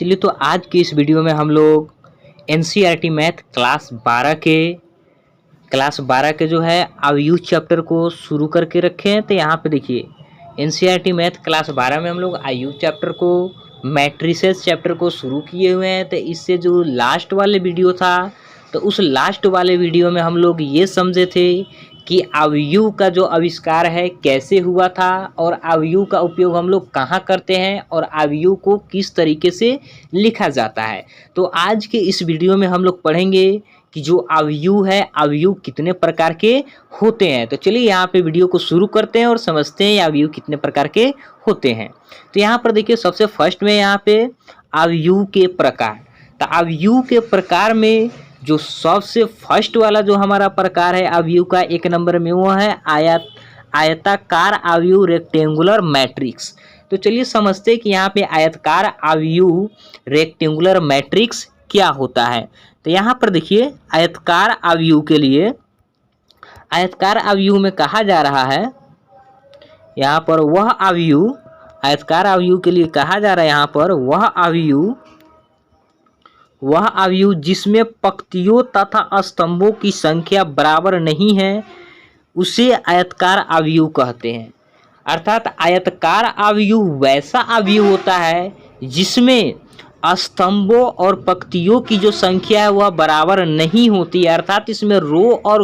चलिए तो आज की इस वीडियो में हम लोग एनसीईआरटी मैथ क्लास 12 के जो है अवयव चैप्टर को शुरू करके रखे हैं। तो यहाँ पे देखिए एनसीईआरटी मैथ क्लास 12 में हम लोग अवयव चैप्टर को मैट्रिसेस चैप्टर को शुरू किए हुए हैं। तो इससे जो लास्ट वाले वीडियो था तो उस लास्ट वाले वीडियो में हम लोग ये समझे थे कि अवयव का जो आविष्कार है कैसे हुआ था और अवयव का उपयोग हम लोग कहाँ करते हैं और अवयव को किस तरीके से लिखा जाता है। तो आज के इस वीडियो में हम लोग पढ़ेंगे कि जो अवयव है अवयव कितने प्रकार के होते हैं। तो चलिए यहाँ पे वीडियो को शुरू करते हैं और समझते हैं अवयव कितने प्रकार के होते हैं। तो यहाँ पर देखिए सबसे फर्स्ट में यहाँ पे अवयव के प्रकार। तो अवयव के प्रकार में जो सबसे फर्स्ट वाला जो हमारा प्रकार है अवयव का 1 नंबर में वो है आयताकार अवयव रेक्टेंगुलर मैट्रिक्स। तो चलिए समझते हैं कि यहाँ पे आयताकार अवयव रेक्टेंगुलर मैट्रिक्स क्या होता है। तो यहाँ पर देखिए आयताकार अवयव के लिए आयताकार अवयव में कहा जा रहा है यहाँ पर वह अवयव आयताकार अवयव के लिए कहा जा रहा है यहाँ पर वह अवयव जिसमें पंक्तियों तथा स्तंभों की संख्या बराबर नहीं है उसे आयताकार अवयव कहते हैं। अर्थात आयताकार अवयव वैसा अवयव होता है जिसमें स्तंभों और पंक्तियों की जो संख्या है वह बराबर नहीं होती है। अर्थात इसमें रो और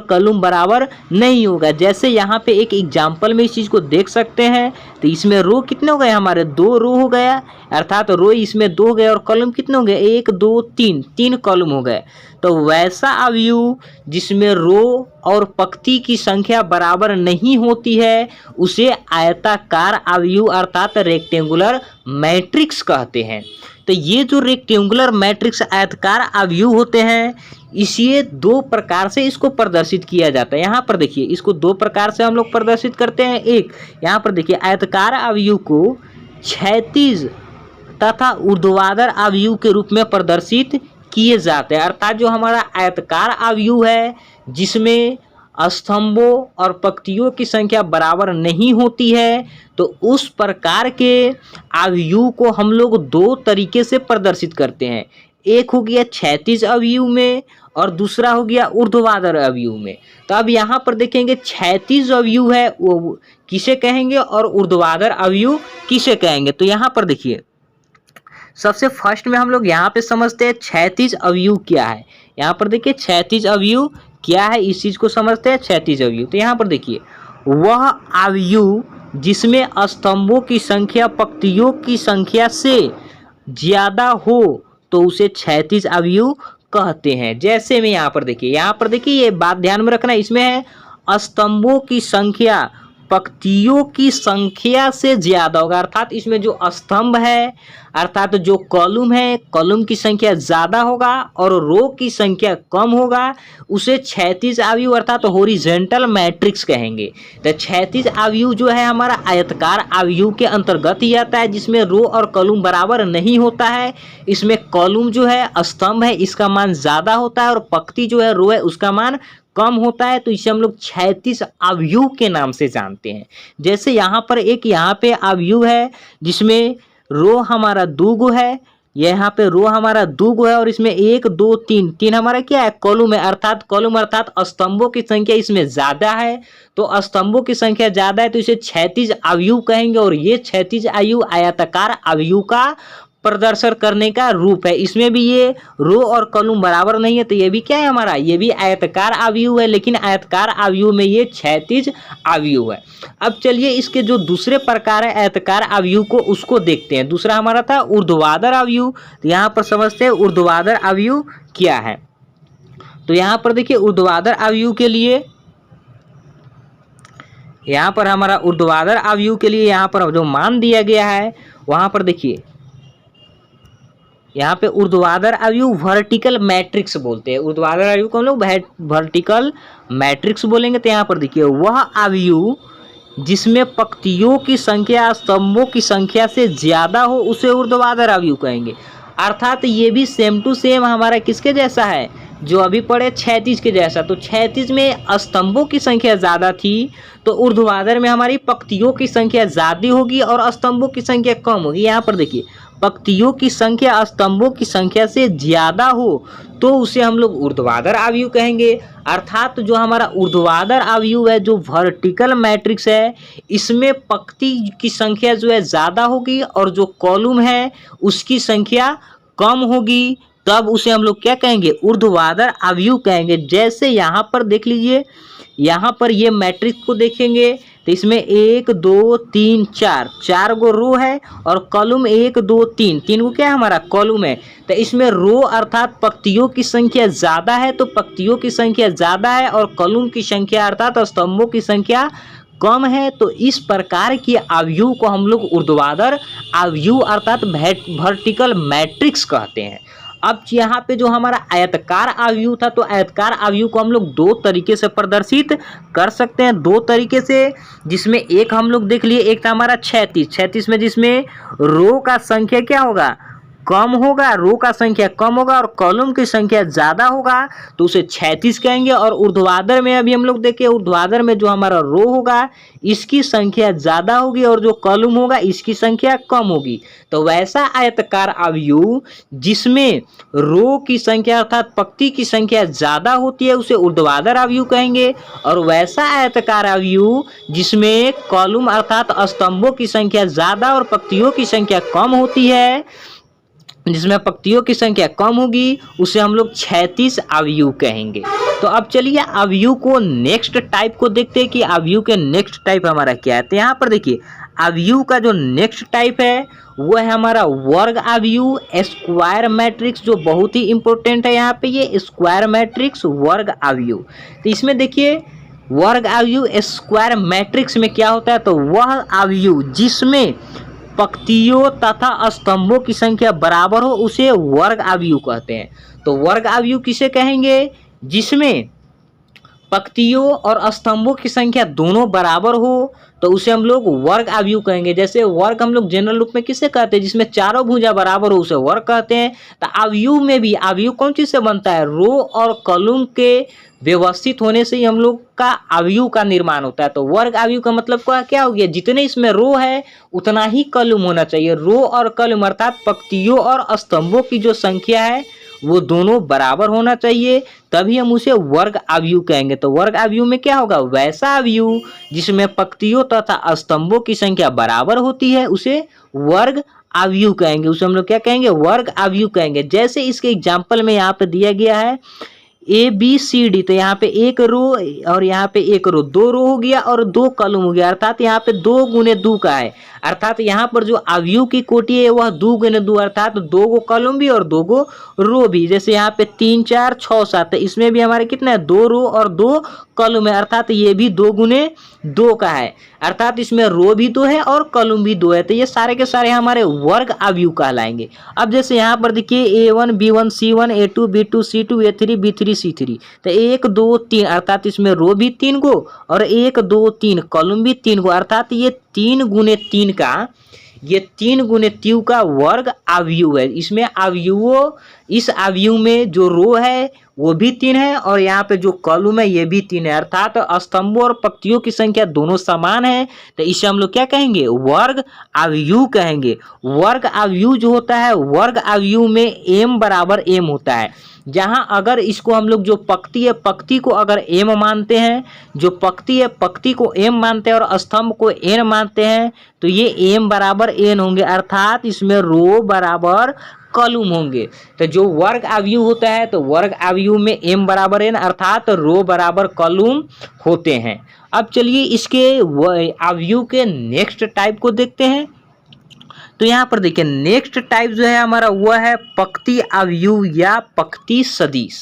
कॉलम बराबर नहीं होगा। जैसे यहाँ पे एक एग्जाम्पल में इस चीज़ को देख सकते हैं। तो इसमें रो कितने हो गए हमारे 2 रो हो गया, अर्थात रो इसमें 2 हो गए और कॉलम कितने हो गए 1 2 3 कॉलम हो गए। तो वैसा अवयव जिसमें रो और पंक्ति की संख्या बराबर नहीं होती है उसे आयताकार अवयव अर्थात रेक्टेंगुलर मैट्रिक्स कहते हैं। तो ये जो रेक्टेंगुलर मैट्रिक्स आयताकार अवयव होते हैं इसे 2 प्रकार से इसको प्रदर्शित किया जाता है। यहाँ पर देखिए इसको 2 प्रकार से हम लोग प्रदर्शित करते हैं। एक यहाँ पर देखिए आयताकार अवयव को क्षैतिज तथा ऊर्ध्वाधर अवयव के रूप में प्रदर्शित किए जाते हैं। अर्थात जो हमारा आयताकार अवयव है जिसमें स्तंभों और पंक्तियों की संख्या बराबर नहीं होती है तो उस प्रकार के अवयव को हम लोग 2 तरीके से प्रदर्शित करते हैं। एक हो गया क्षैतिज अवयव में और दूसरा हो गया ऊर्ध्वाधर अवयव में। तो अब यहाँ पर देखेंगे क्षैतिज अवयव है वो किसे कहेंगे और ऊर्ध्वाधर अवयव किसे कहेंगे। तो यहाँ पर देखिए सबसे फर्स्ट में हम लोग यहाँ पे समझते हैं क्षैतिज अवयव क्या है। यहाँ पर देखिए क्षैतिज अवयव क्या है इस चीज को समझते हैं क्षैतिज अवयव। तो यहाँ पर देखिए वह अवयव जिसमें स्तंभों की संख्या पंक्तियों की संख्या से ज्यादा हो तो उसे क्षैतिज अवयव कहते हैं। जैसे में यहाँ पर देखिए ये बात ध्यान में रखना, इसमें है स्तंभों की संख्या पंक्तियों की संख्या से ज्यादा होगा। अर्थात इसमें जो स्तंभ है अर्थात जो कॉलम है कॉलम की संख्या ज्यादा होगा और रो की संख्या कम होगा उसे क्षैतिज अवयव अर्थात हॉरिजॉन्टल मैट्रिक्स कहेंगे। तो क्षैतिज अवयव जो है हमारा आयताकार अवयव के अंतर्गत ही आता है जिसमें रो और कॉलम बराबर नहीं होता है। इसमें कॉलम जो है स्तंभ है इसका मान ज्यादा होता है और पंक्ति जो है रो है उसका मान कम होता है। तो इसे हम लोग क्षैतिज अवयव के नाम से जानते हैं। जैसे यहाँ पर एक यहाँ पे अवयव है जिसमें रो हमारा 2 गो है, यहाँ पे रो हमारा 2 गो है और इसमें 1 2 3 हमारा क्या है कॉलम है। कॉलम अर्थात स्तंभों की संख्या इसमें ज्यादा है। तो स्तंभों की संख्या ज्यादा है तो इसे क्षैतिज अवयव कहेंगे और ये क्षैतिज अवयव आयताकार अवयव का प्रदर्शन करने का रूप है। इसमें भी ये रो और कॉलम बराबर नहीं है तो ये भी क्या है हमारा ये भी आयताकार अवयव है, लेकिन आयताकार अवयव में ये क्षैतिज अवयव है। अब चलिए इसके जो दूसरे प्रकार है आयताकार अवयव को उसको देखते हैं। दूसरा हमारा था ऊर्ध्वाधर अवयव। तो यहाँ पर समझते हैं ऊर्ध्वाधर अवयव क्या है। तो यहाँ पर देखिए ऊर्ध्वाधर अवयव के लिए यहाँ पर हमारा ऊर्ध्वाधर अवयव के लिए यहाँ पर जो मान दिया गया है वहाँ पर देखिए यहाँ पे ऊर्ध्वाधर अवयव वर्टिकल मैट्रिक्स बोलते हैं। ऊर्ध्वाधर अवयव को हम लोग वर्टिकल मैट्रिक्स बोलेंगे। तो यहाँ पर देखिए वह अवयव जिसमें पंक्तियों की संख्या स्तंभों की संख्या से ज्यादा हो उसे ऊर्ध्वाधर अवयव कहेंगे। अर्थात ये भी सेम टू सेम हमारा किसके जैसा है जो अभी पढ़े क्षैतिज के जैसा, तो क्षैतिज में स्तंभों की संख्या ज़्यादा थी, तो ऊर्ध्वाधर में हमारी पंक्तियों की संख्या ज़्यादा होगी और स्तंभों की संख्या कम होगी। यहाँ पर देखिए, पंक्तियों की संख्या स्तंभों की संख्या से ज़्यादा हो तो उसे हम लोग ऊर्ध्वाधर आव्यूह कहेंगे। अर्थात जो हमारा ऊर्ध्वाधर आव्यूह है, जो वर्टिकल मैट्रिक्स है, इसमें पंक्ति की संख्या जो है ज़्यादा होगी और जो कॉलम है उसकी संख्या कम होगी, तब उसे हम लोग क्या कहेंगे, ऊर्ध्वाधर आव्यूह कहेंगे। जैसे यहाँ पर देख लीजिए, यहाँ पर ये मैट्रिक्स को देखेंगे तो इसमें 1 2 3 4 4 गो रो है और कॉलम 1 2 3 3 गो क्या है हमारा कॉलम है। तो इसमें रो अर्थात पंक्तियों की संख्या ज़्यादा है, तो पंक्तियों की संख्या ज़्यादा है और कॉलम की संख्या अर्थात स्तंभों की संख्या कम है। तो इस प्रकार की आव्यूह को हम लोग ऊर्ध्वाधर आव्यूह अर्थात वर्टिकल मैट्रिक्स कहते हैं। अब यहाँ पे जो हमारा आयताकार आव्यूह था, तो आयताकार आव्यूह को हम लोग दो तरीके से प्रदर्शित कर सकते हैं, दो तरीके से, जिसमें एक हम लोग देख लिए, एक था हमारा क्षैतिज में जिसमें रो का संख्या क्या होगा, कम होगा, रो का संख्या कम होगा और कॉलम की संख्या ज़्यादा होगा, तो उसे क्षैतिज कहेंगे। और ऊर्ध्वाधर में अभी हम लोग देखें, ऊर्ध्वाधर में जो हमारा रो होगा इसकी संख्या ज़्यादा होगी और जो कॉलम होगा इसकी संख्या कम होगी। तो वैसा आयताकार आव्यूह जिसमें रो की संख्या अर्थात पंक्ति की संख्या ज़्यादा होती है उसे ऊर्ध्वाधर आव्यूह कहेंगे। और वैसा आयताकार आव्यूह जिसमें कॉलम अर्थात स्तंभों की संख्या ज़्यादा और पंक्तियों की संख्या कम होती है, जिसमें पंक्तियों की संख्या कम होगी, उसे हम लोग क्षैतिज आव्यूह कहेंगे। तो अब चलिए आव्यूह को नेक्स्ट टाइप को देखते हैं कि आव्यूह के नेक्स्ट टाइप हमारा क्या है। तो यहाँ पर देखिए, आव्यूह का जो नेक्स्ट टाइप है वो है हमारा वर्ग आव्यूह, स्क्वायर मैट्रिक्स, जो बहुत ही इंपॉर्टेंट है यहाँ पे, ये स्क्वायर मैट्रिक्स वर्ग आव्यूह। तो इसमें देखिए, वर्ग आव्यूह स्क्वायर मैट्रिक्स में क्या होता है, तो वह आव्यूह जिसमें पंक्तियों तथा स्तंभों की संख्या बराबर हो उसे वर्ग आव्यूह कहते हैं। तो वर्ग आव्यूह किसे कहेंगे, जिसमें पंक्तियों और स्तंभों की संख्या दोनों बराबर हो तो उसे हम लोग वर्ग आव्यूह कहेंगे। जैसे वर्ग हम लोग जनरल रूप में किसे कहते हैं, जिसमें चारों भुजा बराबर हो उसे वर्ग कहते हैं। तो आव्यूह में भी आव्यूह कौन चीज से बनता है, रो और कॉलम के व्यवस्थित होने से ही हम लोग का आव्यूह का निर्माण होता है। तो वर्ग आव्यूह का मतलब क्या हो गया, जितने इसमें रो है उतना ही कॉलम होना चाहिए। रो और कॉलम अर्थात पंक्तियों और स्तंभों की जो संख्या है वो दोनों बराबर होना चाहिए, तभी हम उसे वर्ग आव्यूह कहेंगे। तो वर्ग आव्यूह में क्या होगा, वैसा आव्यूह जिसमें पंक्तियों तथा स्तंभों की संख्या बराबर होती है उसे वर्ग आव्यूह कहेंगे। उसे हम लोग क्या कहेंगे, वर्ग आव्यूह कहेंगे। जैसे इसके एग्जाम्पल में यहाँ पे दिया गया है ABCD, तो यहाँ पे एक रो और यहाँ पे एक रो, दो रो हो गया और दो कॉलम हो गया, अर्थात यहाँ पे 2 गुने 2 का है। अर्थात यहाँ पर जो आव्यूह की कोटि है वह 2 गुने 2 अर्थात 2 गो कॉलम भी और 2 गो रो भी। जैसे यहाँ पे 3 4 6 7, इसमें भी हमारे कितना है, 2 रो और 2 कॉलम है, अर्थात ये भी 2 गुने 2 का है, अर्थात इसमें रो भी 2 है और कॉलम भी 2 है। तो ये सारे के सारे हमारे वर्ग आव्यूह कहलाएंगे। अब जैसे यहाँ पर देखिए A1 B1 C1 A2 B2 C2 A3 B3 C3, तो 1 2 3 अर्थात इसमें रो भी 3 गो और 1 2 3 कॉलम भी 3 गो, अर्थात ये 3 गुने 3 का, ये 3 गुने 3 का वर्ग आव्यूह है। इसमें आव्यूह, इस आव्यूह में जो रो है वो भी 3 है और यहाँ पे जो कॉलम है ये भी 3 है, अर्थात स्तंभों और पंक्तियों की संख्या दोनों समान है। तो इसे हम लोग क्या कहेंगे, वर्ग आव्यूह कहेंगे। वर्ग आव्यूह जो होता है, वर्ग आव्यूह में m बराबर m होता है। जहाँ अगर इसको हम लोग जो पंक्ति है, पंक्ति को अगर m मानते हैं, जो पंक्ति है पंक्ति को m मानते हैं और स्तंभ को n मानते हैं, तो ये m बराबर n होंगे, अर्थात इसमें रो बराबर कॉलम होंगे। तो जो वर्ग आव्यूह होता है, तो वर्ग आव्यूह में m बराबर n अर्थात रो बराबर कॉलम होते हैं। अब चलिए इसके आव्यूह के नेक्स्ट टाइप को देखते हैं। तो यहाँ पर देखिए, नेक्स्ट टाइप जो है हमारा वह है पंक्ति आव्यूह या पंक्ति सदिश।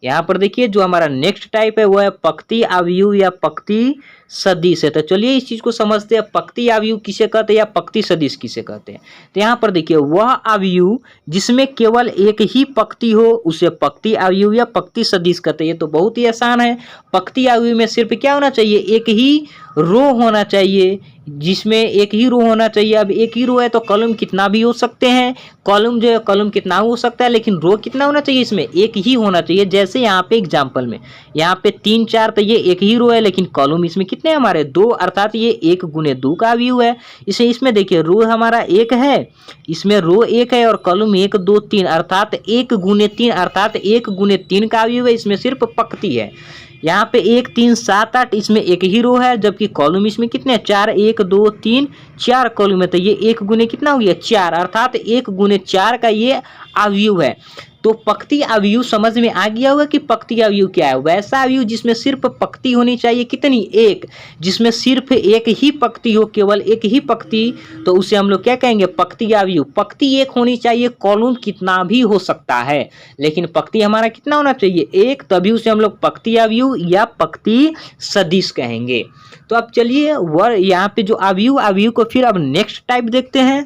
यहाँ पर देखिए जो हमारा नेक्स्ट टाइप है वह है पंक्ति आव्यूह या पंक्ति सदिश है। तो चलिए इस चीज को समझते हैं, पंक्ति आव्यूह किसे कहते हैं या पंक्ति सदिश किसे कहते हैं। तो यहाँ पर देखिए, वह आव्यूह जिसमें केवल एक ही पंक्ति हो उसे पंक्ति आव्यूह या पंक्ति सदिश कहते हैं। ये तो बहुत ही आसान है। पंक्ति आव्यूह में सिर्फ क्या होना चाहिए, एक ही रो होना चाहिए, जिसमें एक ही रो होना चाहिए। अब एक ही रो है तो कॉलम कितना भी हो सकते हैं, कॉलम जो है कॉलम कितना हो सकता है, लेकिन रो कितना होना चाहिए, इसमें एक ही होना चाहिए। जैसे यहाँ पे एग्जाम्पल में यहाँ पे 3 4 तो ये एक ही रो है, लेकिन कॉलम इसमें कितने हमारे 2, अर्थात ये 1 गुने 2 का व्यू है। इसे इसमें देखिए रो हमारा 1 है, इसमें रो 1 है और कॉलम 1 2 3 अर्थात 1 गुने 3 अर्थात 1 गुने 3 का व्यू है। इसमें सिर्फ पंक्ति है। यहाँ पे 1 3 7 8 इसमें एक ही रो है, जबकि कॉलम इसमें कितने 4 1 2 3 4 कॉलम है। तो ये 1 गुने कितना हो गया 4 अर्थात 1 गुने 4 का ये अवयव है। तो पंक्ति अवयव समझ में आ गया होगा कि पंक्ति अवयव क्या है। वैसा अवयव जिसमें सिर्फ पंक्ति होनी चाहिए कितनी, एक, जिसमें सिर्फ एक ही पंक्ति हो, केवल एक ही पंक्ति, तो उसे हम लोग क्या कहेंगे पंक्ति अवयव। पंक्ति एक होनी चाहिए, कॉलम कितना भी हो सकता है, लेकिन पंक्ति हमारा कितना होना चाहिए एक, तभी उसे हम लोग पंक्ति अवयव या पंक्ति सदिश कहेंगे। तो अब चलिए यहाँ पे जो अवयव को फिर अब नेक्स्ट टाइप देखते हैं।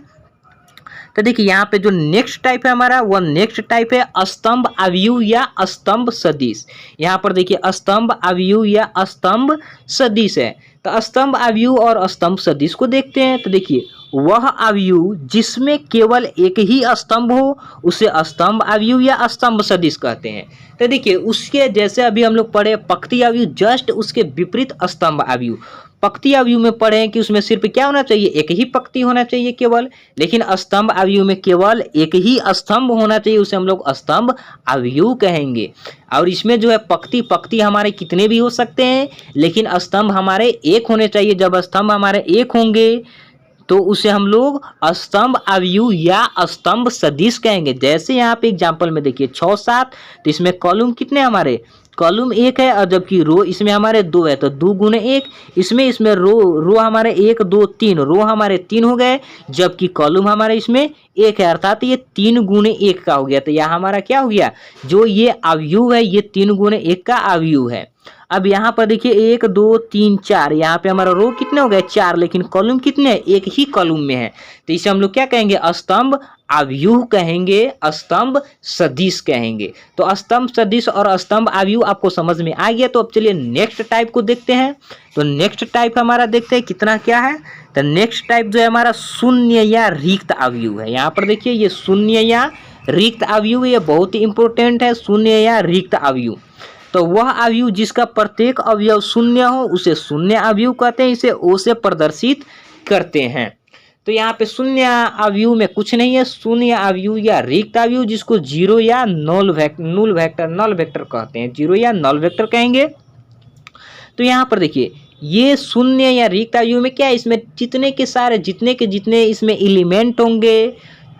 तो देखिए यहाँ पे जो नेक्स्ट टाइप है हमारा, वह नेक्स्ट टाइप है स्तंभ अवयव या स्तंभ सदिश। यहाँ पर देखिए स्तंभ अवयव या स्तंभ सदिश है। तो स्तंभ अवयव और स्तंभ सदिश को देखते हैं। तो देखिए वह अवयव जिसमें केवल एक ही स्तंभ हो उसे स्तंभ अवयव या स्तंभ सदिश कहते हैं। तो देखिए उसके जैसे अभी हम लोग पढ़े पंक्ति अवयव, जस्ट उसके विपरीत स्तंभ अवयव। पंक्ति अवयव में पढ़े कि उसमें सिर्फ क्या होना चाहिए एक ही पंक्ति होना चाहिए केवल, लेकिन स्तंभ अवयव में केवल एक ही स्तंभ होना चाहिए, उसे हम लोग स्तंभ अवयव कहेंगे। और इसमें जो है पंक्ति हमारे कितने भी हो सकते हैं, लेकिन स्तंभ हमारे एक होने चाहिए। जब स्तंभ हमारे एक होंगे तो उसे हम लोग स्तंभ अवयव या स्तंभ सदिश कहेंगे। जैसे यहाँ पे एग्जाम्पल में देखिए 6 7, तो इसमें कॉलम कितने हमारे कॉलम 1 है, और जबकि रो इसमें हमारे 2 है, तो 2 गुने 1, इसमें रो हमारे 1 2 3, रो हमारे 3 हो गए, जबकि कॉलम हमारे इसमें 1 है, अर्थात ये 3 गुने 1 का हो गया। तो यह हमारा क्या हो गया, जो ये अवयव है ये 3 गुने 1 का अवयव है। अब यहाँ पर देखिए 1 2 3 4, यहाँ पे हमारा रो कितने हो गए 4, लेकिन कॉलम कितने हैं एक ही कॉलम में है, तो इसे हम लोग क्या कहेंगे स्तंभ अवयव कहेंगे, स्तंभ सदिश कहेंगे। तो स्तंभ सदिश और स्तंभ अवयव आपको समझ में आ गया। तो अब चलिए नेक्स्ट टाइप को देखते हैं। तो नेक्स्ट टाइप हमारा देखते हैं कितना क्या है। तो नेक्स्ट टाइप जो है हमारा शून्य या रिक्त अवयव है। यहाँ पर देखिए ये शून्य या रिक्त अवयव, ये बहुत ही इंपॉर्टेंट है, शून्य या रिक्त अवयव। तो वह अवयव जिसका प्रत्येक अवयव शून्य हो उसे शून्य अवयव कहते हैं, इसे ओ से प्रदर्शित करते हैं। तो यहाँ पे शून्य अवयव में कुछ नहीं है, शून्य अवयव या रिक्त अवयव जिसको जीरो या नल वेक्टर कहते हैं, जीरो या नल वेक्टर कहेंगे। तो यहाँ पर देखिए ये शून्य या रिक्त अवयव में क्या है, इसमें जितने के सारे जितने इसमें एलिमेंट होंगे,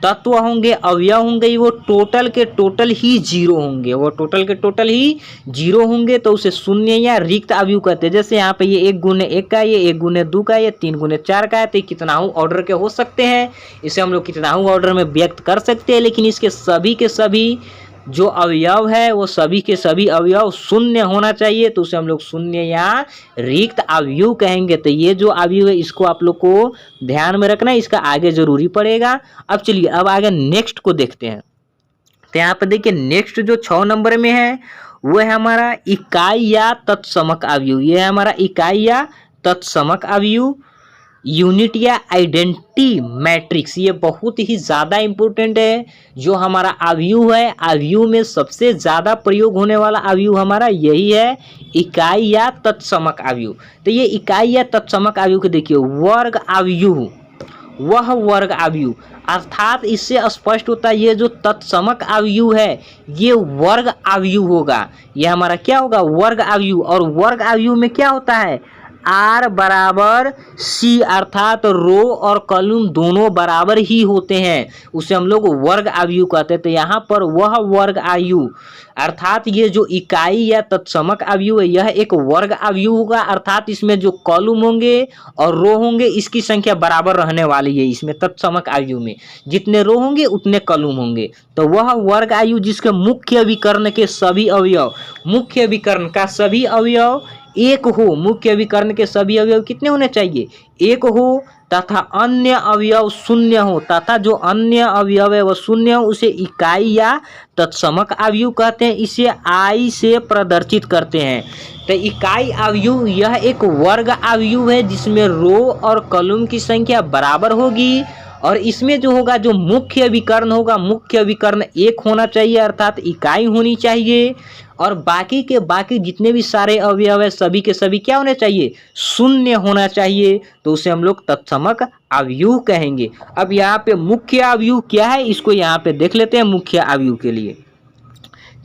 तत्व होंगे, अवयव होंगे, वो टोटल के टोटल ही जीरो होंगे, वो टोटल के टोटल ही जीरो होंगे, तो उसे शून्य या रिक्त अवयव कहते हैं। जैसे यहाँ पे ये 1 गुने 1 का, ये 1 गुने 2 का, ये 3 गुने 4 का है, तो कितनाऊ ऑर्डर के हो सकते हैं, इसे हम लोग कितनाऊ ऑर्डर में व्यक्त कर सकते हैं। लेकिन इसके सभी के सभी जो अवयव है वो सभी के सभी अवयव शून्य होना चाहिए, तो उसे हम लोग शून्य या रिक्त अवयव कहेंगे। तो ये जो अवयव है इसको आप लोग को ध्यान में रखना है, इसका आगे जरूरी पड़ेगा। अब चलिए अब आगे नेक्स्ट को देखते हैं। तो यहाँ पर देखिए नेक्स्ट जो 6 नंबर में है वो है हमारा इकाई या तत्समक अवयव। ये है हमारा इकाई या तत्समक अवयव, यूनिट या आइडेंटिटी मैट्रिक्स। ये बहुत ही ज़्यादा इम्पोर्टेंट है। जो हमारा अवयव है, अवयव में सबसे ज़्यादा प्रयोग होने वाला अवयव हमारा यही है, इकाई या तत्समक अवयव। तो ये इकाई या तत्समक अवयव को देखिए वर्ग अवयव, वह वर्ग अवयव, अर्थात इससे स्पष्ट होता है ये जो तत्समक अवयव है ये वर्ग अवयव होगा। ये हमारा क्या होगा वर्ग अवयव। और वर्ग अवयव में क्या होता है R बराबर C, अर्थात रो और कॉलम दोनों बराबर ही होते हैं, उसे हम लोग वर्ग अवयव कहते हैं। तो यहाँ पर वह वर्ग अवयव अर्थात ये जो इकाई या तत्समक अवयव है यह एक वर्ग अवयव होगा, अर्थात इसमें जो कॉलम होंगे और रो होंगे इसकी संख्या बराबर रहने वाली है। इसमें तत्समक अवयव में जितने रो होंगे उतने कॉलम होंगे, तो वह वर्ग अवयव जिसके मुख्य विकर्ण के सभी अवयव, मुख्य विकर्ण का सभी अवयव एक हो, मुख्य विकर्ण के सभी अवयव कितने होने चाहिए, एक हो, तथा अन्य अवयव शून्य हो, तथा जो अन्य अवयव है वह शून्य हो, उसे इकाई या तत्समक अवयव कहते हैं। इसे आई से प्रदर्शित करते हैं। तो इकाई अवयव यह एक वर्ग अवयव है जिसमें रो और कॉलम की संख्या बराबर होगी, और इसमें जो होगा, जो मुख्य विकर्ण होगा, मुख्य विकर्ण एक होना चाहिए अर्थात इकाई होनी चाहिए, और बाकी के बाकी जितने भी सारे अवयव है सभी के सभी क्या होने चाहिए, शून्य होना चाहिए। तो उसे हम लोग तत्समक अवयव कहेंगे। अब यहाँ पे मुख्य अवयव क्या है, इसको यहाँ पे देख लेते हैं। मुख्य अवयव के लिए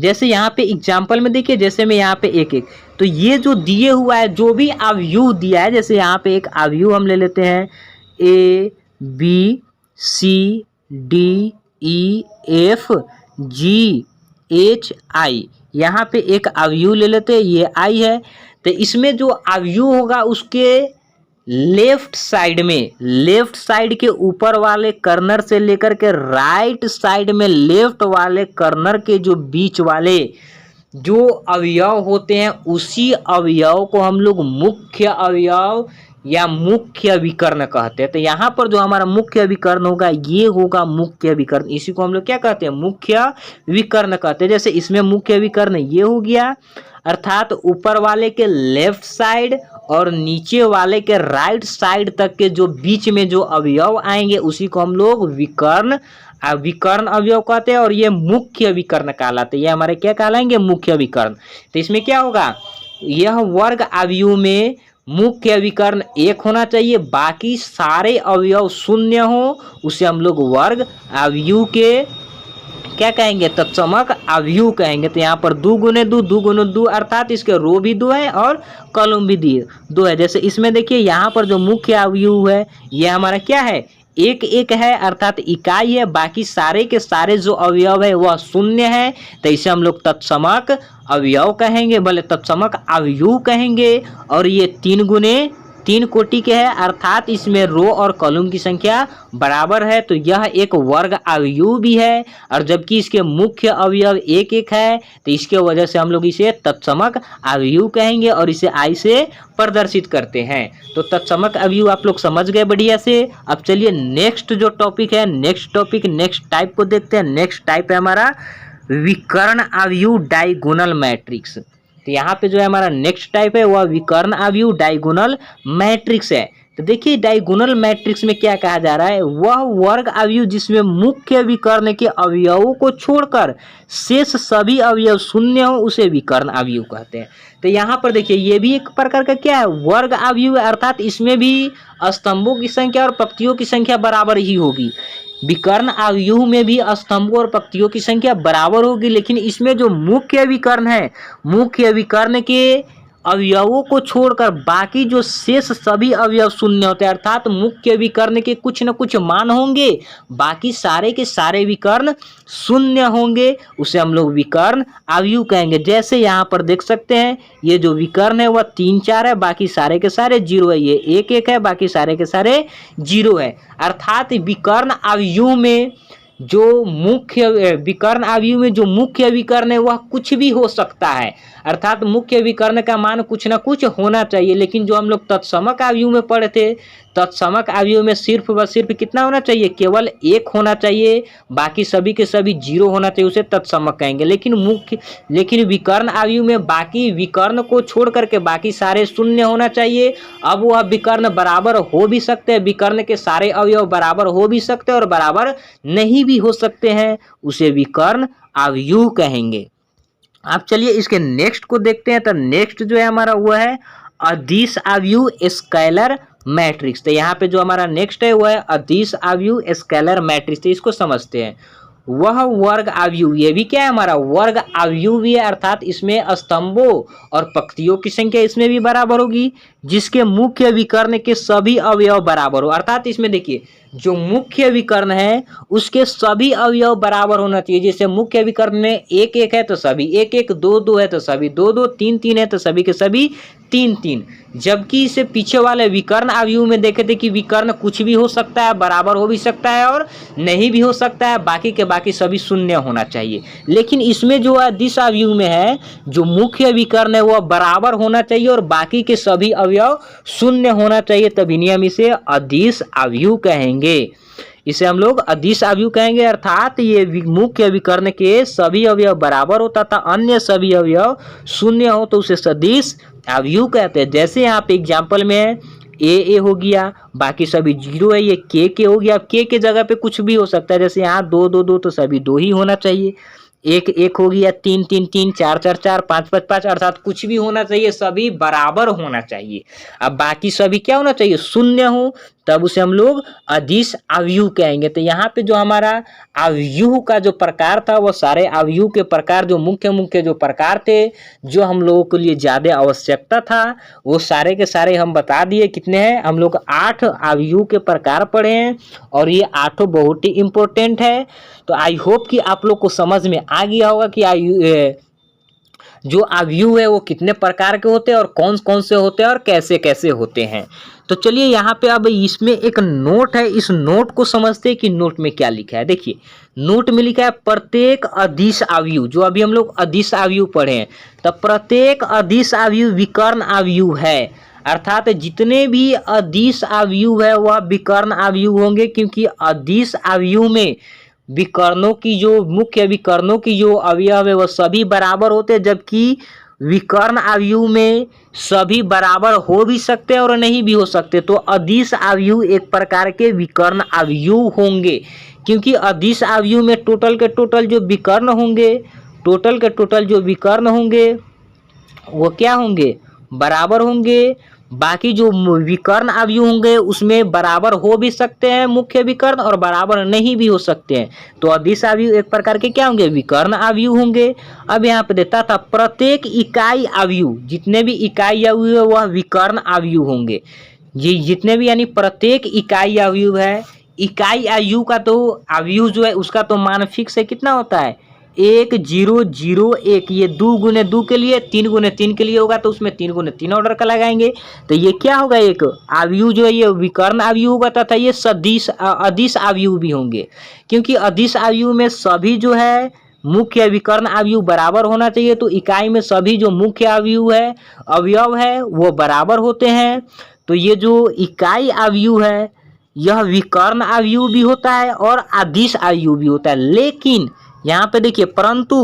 जैसे यहाँ पे एग्जाम्पल में देखिए, जैसे मैं यहाँ पे एक एक, तो ये जो दिए हुआ है, जो भी अवयव दिया है, जैसे यहाँ पे एक अवयव हम ले लेते हैं A B C D E F G H I, यहाँ पे एक अवयव ले लेते हैं, ये आई है। तो इसमें जो अवयव होगा उसके लेफ्ट साइड में, लेफ्ट साइड के ऊपर वाले कर्नर से लेकर के राइट साइड में लेफ्ट वाले कर्नर के जो बीच वाले जो अवयव होते हैं, उसी अवयव को हम लोग मुख्य अवयव या मुख्य विकर्ण कहते हैं। तो यहाँ पर जो हमारा मुख्य विकर्ण होगा ये होगा मुख्य विकर्ण, इसी को हम लोग क्या कहते हैं, मुख्य विकर्ण कहते हैं। जैसे इसमें मुख्य विकर्ण ये हो गया, अर्थात ऊपर वाले के लेफ्ट साइड और नीचे वाले के राइट साइड तक के जो बीच में जो अवयव आएंगे उसी को हम लोग विकर्ण विकर्ण अवयव कहते हैं, और ये मुख्य विकर्ण कहलाते हैं। ये हमारे क्या कहलाएंगे, मुख्य विकर्ण। तो इसमें क्या होगा, यह वर्ग अवयव में मुख्य विकर्ण एक होना चाहिए, बाकी सारे अवयव शून्य हो, उसे हम लोग वर्ग अवयव के क्या कहेंगे, तत्समक अवयव कहेंगे। तो यहाँ पर 2 गुने 2, 2 गुने 2, अर्थात इसके रो भी 2 है और कॉलम भी 2 है। जैसे इसमें देखिए यहाँ पर जो मुख्य अवयव है ये हमारा क्या है, एक एक है, अर्थात इकाई है, बाकी सारे के सारे जो अवयव है वह शून्य है। तो इसे हम लोग तत्समक अवयव कहेंगे, भले तत्समक अवयव कहेंगे। और ये 3 गुने 3 कोटि के है, अर्थात इसमें रो और कॉलम की संख्या बराबर है। तो यह एक वर्ग अवयव भी है, और जबकि इसके मुख्य अवयव एक एक है, तो इसके वजह से हम लोग इसे तत्समक अवयव कहेंगे और इसे आई से प्रदर्शित करते हैं। तो तत्समक अवयव आप लोग समझ गए बढ़िया से। अब चलिए नेक्स्ट जो टॉपिक है, नेक्स्ट टाइप को देखते हैं। नेक्स्ट टाइप है हमारा विकर्ण अवयव डायगोनल मैट्रिक्स। तो यहाँ पे जो है हमारा नेक्स्ट टाइप है वह विकर्ण अवयव डायगोनल मैट्रिक्स है। तो देखिए डायगोनल मैट्रिक्स में क्या कहा जा रहा है, वह वर्ग अवयव जिसमें मुख्य विकर्ण के अवयवों को छोड़कर शेष सभी अवयव शून्य हो उसे विकर्ण अवयव कहते हैं। तो यहाँ पर देखिए ये भी एक प्रकार का क्या है, वर्ग अवयव है, अर्थात इसमें भी स्तंभों की संख्या और पंक्तियों की संख्या बराबर ही होगी। विकर्ण अवयव में भी स्तंभों और पंक्तियों की संख्या बराबर होगी, लेकिन इसमें जो मुख्य विकर्ण है, मुख्य विकर्ण के अवयवों को छोड़कर बाकी जो शेष सभी अवयव शून्य होते हैं, अर्थात मुख्य विकर्ण के कुछ न कुछ मान होंगे, बाकी सारे के सारे विकर्ण शून्य होंगे, उसे हम लोग विकर्ण अवयव कहेंगे। जैसे यहाँ पर देख सकते हैं ये जो विकर्ण है वह 3 4 है, बाकी सारे के सारे 0 है, ये 1 1 है, बाकी सारे के सारे 0 है। अर्थात विकर्ण अवयव में जो मुख्य विकर्ण अवयव में जो मुख्य विकर्ण है वह कुछ भी हो सकता है, अर्थात मुख्य विकर्ण का मान कुछ ना कुछ होना चाहिए। लेकिन जो हम लोग तत्समक अवयव में पढ़े थे, तत्समक अवयव में सिर्फ व सिर्फ कितना होना चाहिए, केवल 1 होना चाहिए, बाकी सभी के सभी 0 होना चाहिए, उसे तत्समक कहेंगे। लेकिन विकर्ण अवयव में बाकी विकर्ण को छोड़ करके बाकी सारे शून्य होना चाहिए। अब वह विकर्ण बराबर हो भी सकते हैं, विकर्ण के सारे अवयव बराबर हो भी सकते हैं और बराबर नहीं भी हो सकते हैं, उसे विकर्ण अवयव कहेंगे। अब चलिए इसके नेक्स्ट को देखते हैं। तो नेक्स्ट जो है हमारा वो है अदिश अवयव स्केलर मैट्रिक्स। तो यहाँ पे जो हमारा नेक्स्ट है वो है अदिश अवयव स्केलर मैट्रिक्स। तो इसको समझते हैं। वह वर्ग अवयव, ये भी क्या है हमारा वर्ग अवयव भी है, अर्थात इसमें स्तंभों और पंक्तियों की संख्या इसमें भी बराबर होगी, जिसके मुख्य विकर्ण के सभी अवयव बराबर हो। अर्थात इसमें देखिए जो मुख्य विकर्ण है उसके सभी अवयव बराबर होना चाहिए। जैसे मुख्य विकर्ण में एक एक है तो सभी एक एक, दो दो है तो सभी दो दो, तीन तीन है तो सभी के सभी तीन तीन। जबकि इसे पीछे वाले विकर्ण अवयव में देखे थे कि विकर्ण कुछ भी हो सकता है, बराबर हो भी सकता है और नहीं भी हो सकता है, बाकी के बाकी सभी शून्य होना चाहिए। लेकिन इसमें जो अदिश अवयव में है, जो मुख्य विकर्ण है वह बराबर होना चाहिए और बाकी के सभी अवयव शून्य होना चाहिए, तभी हम इसे अदिश अवयव कहेंगे। इसे हम लोग अदिश अवयव कहेंगे, अर्थात ये मुख्य विकर्ण के सभी अवयव बराबर हो तथा अन्य सभी अवयव शून्य हो तो उसे सदिश अवयव कहते हैं। जैसे यहाँ पे एग्जाम्पल में है ए हो गया, बाकी सभी जीरो है, ये के हो गया। अब के जगह पे कुछ भी हो सकता है, जैसे यहाँ दो दो दो तो सभी दो ही होना चाहिए, एक एक हो गया, तीन तीन तीन, चार चार चार, पाँच पाँच पाँच, अर्थात कुछ भी होना चाहिए, सभी बराबर होना चाहिए। अब बाकी सभी क्या होना चाहिए, शून्य हो, तब उसे हम लोग अदिश अवयव कहेंगे। तो यहाँ पे जो हमारा अवयव का जो प्रकार था वह सारे अवयव के प्रकार जो मुख्य मुख्य जो प्रकार थे जो हम लोगों के लिए ज़्यादा आवश्यकता था वो सारे के सारे हम बता दिए। कितने हैं, हम लोग 8 अवयव के प्रकार पढ़े हैं और ये 8 बहुत ही इम्पोर्टेंट है। तो आई होप कि आप लोग को समझ में आ गया होगा कि जो अवयव है वो कितने प्रकार के होते हैं और कौन कौन से होते हैं और कैसे कैसे होते हैं। तो चलिए यहाँ पे अब इसमें एक नोट है, इस नोट को समझते हैं कि नोट में क्या लिखा है। देखिए नोट में लिखा है प्रत्येक अदिश अवयव, जो अभी हम लोग अदिश अवयव पढ़े हैं, तो प्रत्येक अदिश अवयव विकर्ण अवयव है, अर्थात जितने भी अदिश अवयव है वह विकर्ण अवयव होंगे, क्योंकि अदिश अवयव में विकर्णों की जो मुख्य विकर्णों की जो अवयव है वह सभी बराबर होते हैं, जबकि विकर्ण अवयव में सभी बराबर हो भी सकते हैं और नहीं भी हो सकते। तो अदिश अवयव एक प्रकार के विकर्ण अवयव होंगे, क्योंकि अदिश अवयव में टोटल के टोटल जो विकर्ण होंगे, टोटल के टोटल जो विकर्ण होंगे वो क्या होंगे, बराबर होंगे। बाकी जो विकर्ण अवयव होंगे उसमें बराबर हो भी सकते हैं मुख्य विकर्ण और बराबर नहीं भी हो सकते हैं। तो अदिश अवयव एक प्रकार के क्या होंगे, विकर्ण अवयव होंगे। अब यहाँ पे देता था प्रत्येक इकाई अवयव, जितने भी इकाई अवयव है वह विकर्ण अवयव होंगे। ये जितने भी यानी प्रत्येक इकाई अवयव है, इकाई अवयव का तो अवयव जो है उसका तो मान फिक्स है, कितना होता है 1 0 0 1। ये 2 गुने 2 के लिए, 3 गुने 3 के लिए होगा तो उसमें 3 गुने 3 ऑर्डर का लगाएंगे। तो ये क्या होगा, एक अवयव जो है ये विकर्ण अवयव होगा तथा ये सदिश अदिश अवयव भी होंगे, क्योंकि अदिश अवयव में सभी जो है मुख्य विकर्ण अवयव बराबर होना चाहिए। तो इकाई में सभी जो मुख्य अवयव है वो बराबर होते हैं। तो ये जो इकाई अवयव है यह विकर्ण अवयव भी होता है और अदिश अवयव भी होता है। लेकिन यहाँ पे देखिए, परंतु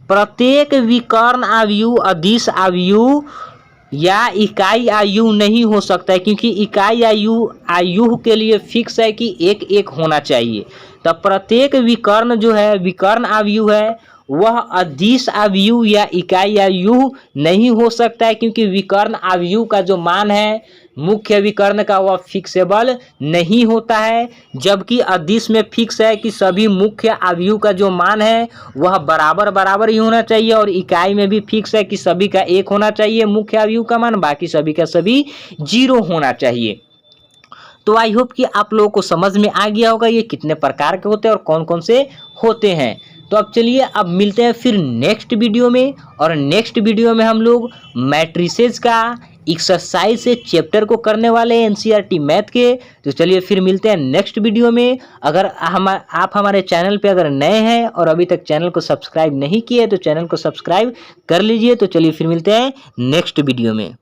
प्रत्येक विकर्ण अवयव अदिश अवयव या इकाई अवयव नहीं हो सकता है, क्योंकि इकाई अवयव के लिए फिक्स है कि एक एक होना चाहिए। तो प्रत्येक विकर्ण जो है विकर्ण अवयव है वह अदिश अवयव या इकाई अवयव नहीं हो सकता है, क्योंकि विकर्ण अवयव का जो मान है मुख्य विकर्ण का वह फिक्सेबल नहीं होता है, जबकि अदिश में फिक्स है कि सभी मुख्य अवयव का जो मान है वह बराबर बराबर ही होना चाहिए, और इकाई में भी फिक्स है कि सभी का 1 होना चाहिए मुख्य अवयव का मान, बाकी सभी का सभी 0 होना चाहिए। तो आई होप कि आप लोगों को समझ में आ गया होगा ये कितने प्रकार के होते हैं और कौन कौन से होते हैं। तो अब चलिए अब मिलते हैं फिर नेक्स्ट वीडियो में, और नेक्स्ट वीडियो में हम लोग मैट्रिसेस का एक्सरसाइज से चैप्टर को करने वाले हैं एनसीईआरटी मैथ के। तो चलिए फिर मिलते हैं नेक्स्ट वीडियो में। अगर आप हमारे चैनल पे अगर नए हैं और अभी तक चैनल को सब्सक्राइब नहीं किए तो चैनल को सब्सक्राइब कर लीजिए। तो चलिए फिर मिलते हैं नेक्स्ट वीडियो में।